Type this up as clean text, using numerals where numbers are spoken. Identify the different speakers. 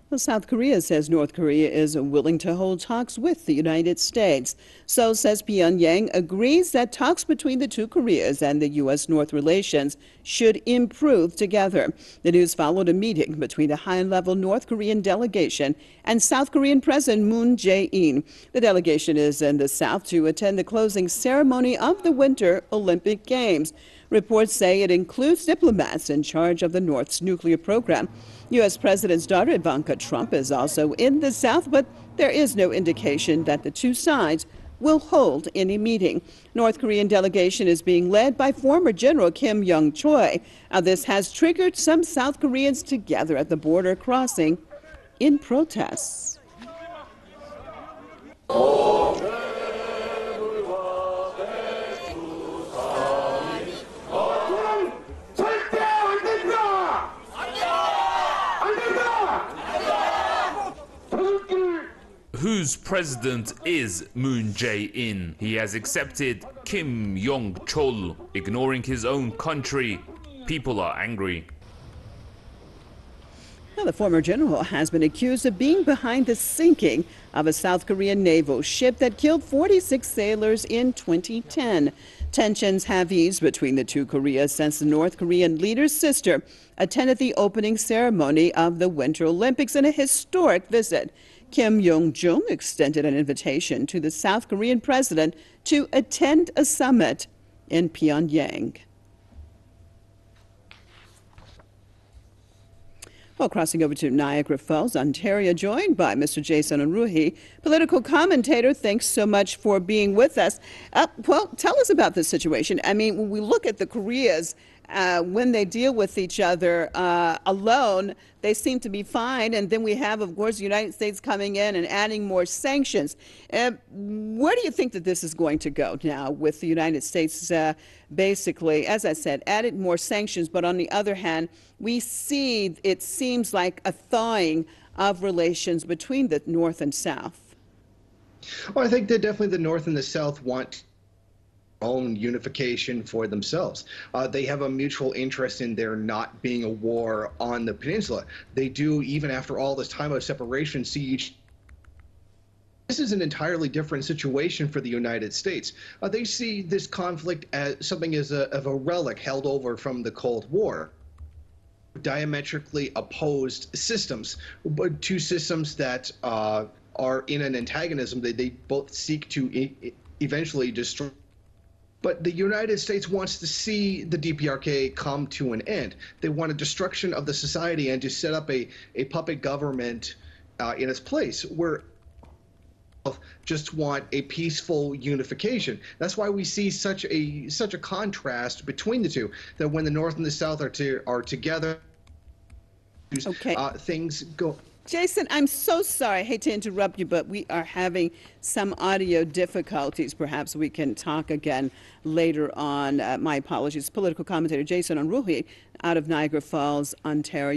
Speaker 1: Well, South Korea says North Korea is willing to hold talks with the United States. Seoul says Pyongyang agrees that talks between the two Koreas and the U.S.-North relations should improve together. The news followed a meeting between a high-level North Korean delegation and South Korean President Moon Jae-in. The delegation is in the South to attend the closing ceremony of the Winter Olympic Games. Reports say it includes diplomats in charge of the North's nuclear program. U.S. President's daughter Ivanka Trump is also in the South, but there is no indication that the two sides will hold any meeting. North Korean delegation is being led by former General Kim Young-choi. This has triggered some South Koreans to gather at the border crossing in protests.
Speaker 2: Whose president is Moon Jae-in? He has accepted Kim Yong-chol, ignoring his own country. People are angry.
Speaker 1: Now, the former general has been accused of being behind the sinking of a South Korean naval ship that killed 46 sailors in 2010. Tensions have eased between the two Koreas since the North Korean leader's sister attended the opening ceremony of the Winter Olympics in a historic visit. Kim Yong-jung extended an invitation to the South Korean president to attend a summit in Pyongyang. Well, crossing over to Niagara Falls, Ontario, joined by Mr. Jason Unruhe, political commentator. Thanks so much for being with us. Well, tell us about this situation. I mean, when we look at the Koreas, when they deal with each other alone, they seem to be fine. And then we have, of course, the United States coming in and adding more sanctions. Where do you think that this is going to go now with the United States basically, as I said, added more sanctions? But on the other hand, we see it seems like a thawing of relations between the North and South.
Speaker 3: Well, I think that definitely the North and the South want own unification for themselves. They have a mutual interest in there not being a war on the peninsula. They do, even after all this time of separation, see each. This is an entirely different situation for the United States. They see this conflict as something of a relic held over from the Cold War. Diametrically opposed systems, but two systems that are in an antagonism. They both seek to eventually destroy. But the United States wants to see the DPRK come to an end. They want a destruction of the society and to set up a puppet government in its place, where just want a peaceful unification. That's why we see such a contrast between the two. That when the North and the South are together,
Speaker 1: okay,
Speaker 3: things go.
Speaker 1: Jason, I'm so sorry. I hate to interrupt you, but we are having some audio difficulties. Perhaps we can talk again later on. My apologies. Political commentator Jason Unruhe out of Niagara Falls, Ontario.